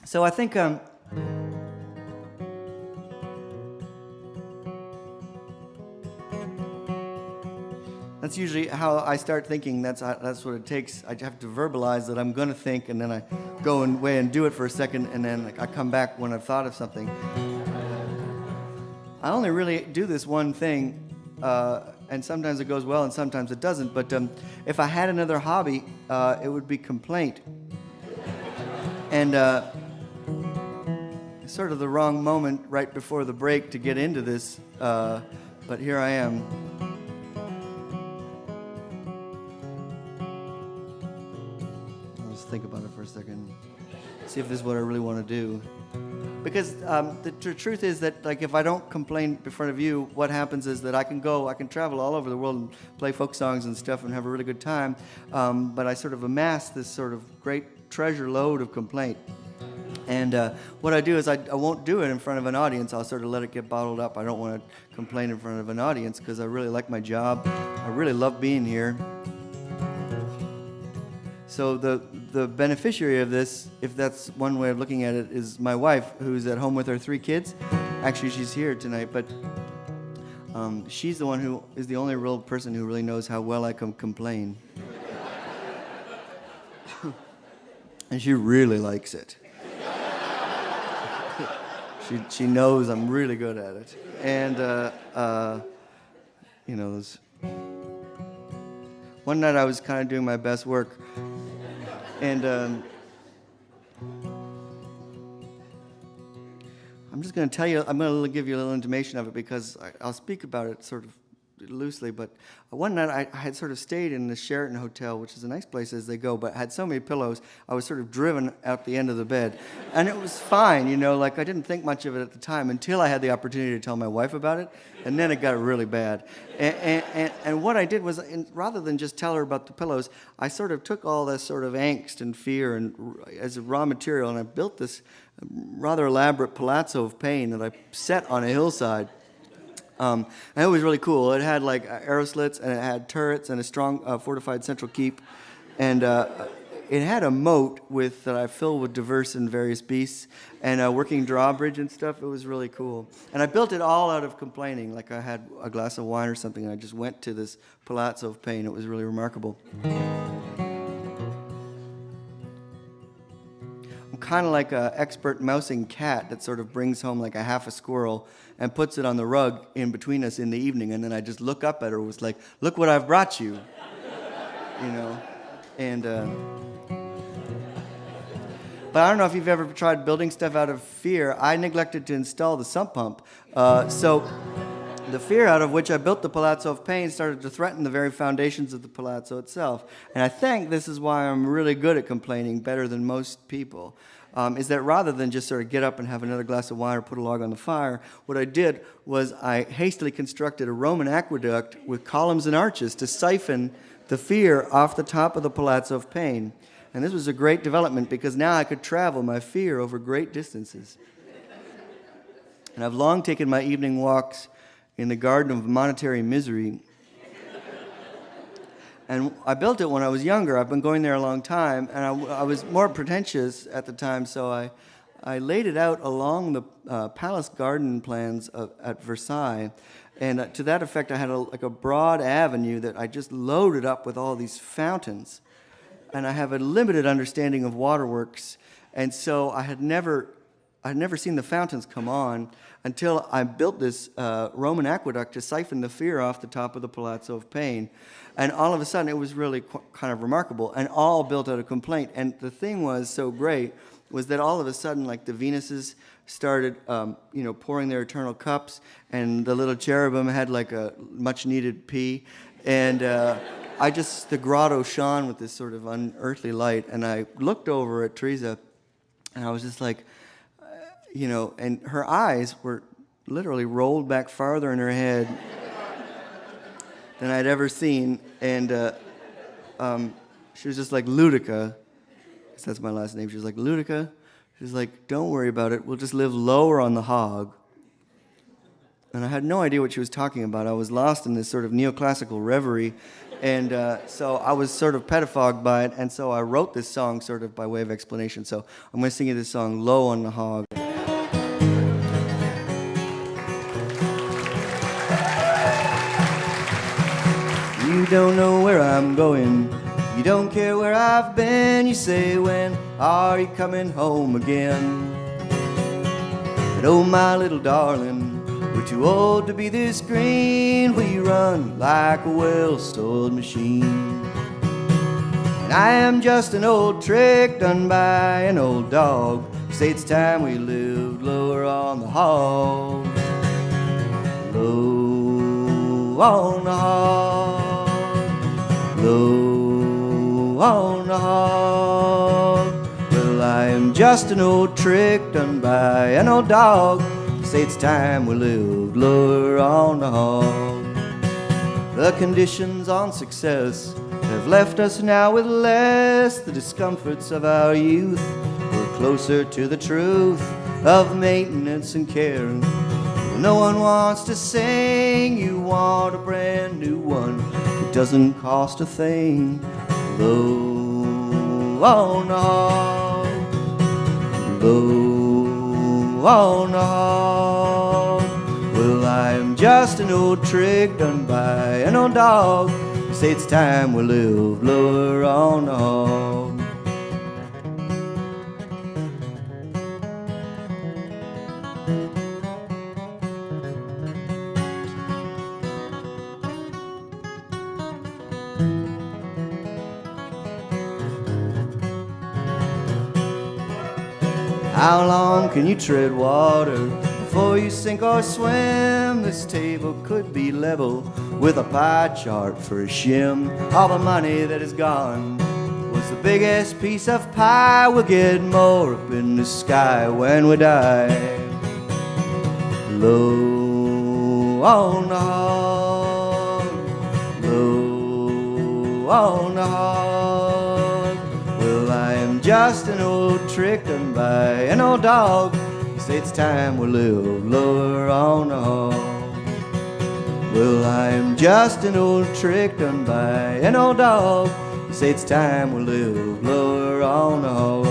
So I think that's usually how I start thinking. That's what it takes. I have to verbalize that I'm going to think, and then I go away and do it for a second, and then I come back when I've thought of something. I only really do this one thing, and sometimes it goes well, and sometimes it doesn't. But if I had another hobby, it would be complaint. And sort of the wrong moment right before the break to get into this, but here I am. I'll just think about it for a second. See if this is what I really want to do. Because the truth is that, like, if I don't complain in front of you, what happens is that I can travel all over the world and play folk songs and stuff and have a really good time. But I sort of amass this sort of great treasure load of complaint. And what I do is I won't do it in front of an audience. I'll sort of let it get bottled up. I don't want to complain in front of an audience because I really like my job. I really love being here. So the beneficiary of this, if that's one way of looking at it, is my wife, who's at home with her 3 kids. Actually, she's here tonight, but she's the one who is the only real person who really knows how well I can complain. And she really likes it. She knows I'm really good at it. And, one night I was kind of doing my best work, and I'm just going to tell you, I'm going to give you a little intimation of it because I'll speak about it sort of loosely, but one night I had sort of stayed in the Sheraton Hotel, which is a nice place as they go, but had so many pillows, I was sort of driven out the end of the bed. And it was fine, like I didn't think much of it at the time until I had the opportunity to tell my wife about it, and then it got really bad. And what I did was, rather than just tell her about the pillows, I sort of took all this sort of angst and fear and as a raw material, and I built this rather elaborate Palazzo of Pain that I set on a hillside. And it was really cool. It had like arrow slits, and it had turrets and a strong fortified central keep, and it had a moat that I filled with diverse and various beasts, and a working drawbridge and stuff. It was really cool. And I built it all out of complaining. Like I had a glass of wine or something, and I just went to this Palazzo of Pain. It was really remarkable. I'm kind of like an expert mousing cat that sort of brings home like a half a squirrel and puts it on the rug in between us in the evening, and then I just look up at her and was like, look what I've brought you, and but I don't know if you've ever tried building stuff out of fear. I neglected to install the sump pump, so the fear out of which I built the Palazzo of Pain started to threaten the very foundations of the palazzo itself. And I think this is why I'm really good at complaining, better than most people, is that rather than just sort of get up and have another glass of wine or put a log on the fire, what I did was I hastily constructed a Roman aqueduct with columns and arches to siphon the fear off the top of the Palazzo of Pain. And this was a great development because now I could travel my fear over great distances. And I've long taken my evening walks in the Garden of Monetary Misery. And I built it when I was younger. I've been going there a long time, and I was more pretentious at the time, so I laid it out along the palace garden plans at Versailles. And to that effect, I had a broad avenue that I just loaded up with all these fountains. And I have a limited understanding of waterworks, and so I had never seen the fountains come on until I built this Roman aqueduct to siphon the fear off the top of the Palazzo of Pain. And all of a sudden, it was really kind of remarkable, and all built out of complaint. And the thing was so great was that all of a sudden, like the Venuses started, pouring their eternal cups, and the little cherubim had like a much-needed pee, and the grotto shone with this sort of unearthly light. And I looked over at Teresa, and I was just like, and her eyes were literally rolled back farther in her head than I'd ever seen. And she was just like, Luedecke, because that's my last name. She was like, Luedecke. She was like, don't worry about it. We'll just live lower on the hog. and I had no idea what she was talking about. I was lost in this sort of neoclassical reverie, and so I was sort of pedophogued by it, and so I wrote this song sort of by way of explanation. So I'm going to sing you this song, Low on the Hog. You don't know where I'm going, you don't care where I've been. You say, when are you coming home again? But oh, my little darling, we're too old to be this green. We run like a well-soiled machine. And I am just an old trick done by an old dog. Say it's time we lived lower on the hog. Low on the hog. Low on the hog. Well, I am just an old trick done by an old dog. Say it's time we lived lower on the hog. The conditions on success have left us now with less. The discomforts of our youth, we're closer to the truth of maintenance and care. No one wants to sing, you want a brand new one. It doesn't cost a thing. Low on the hog. Low on the hog. Well, I am just an old trick done by an old dog. Say it's time we live lower on the hog. How long can you tread water before you sink or swim? This table could be level with a pie chart for a shim. All the money that is gone was the biggest piece of pie. We'll get more up in the sky when we die. Low on the hog. Low on the hog. Well, I am just an old trick done by an old dog. You say it's time we live lower on the hog. Well, I am just an old trick done by an old dog. You say it's time we live lower on the hog.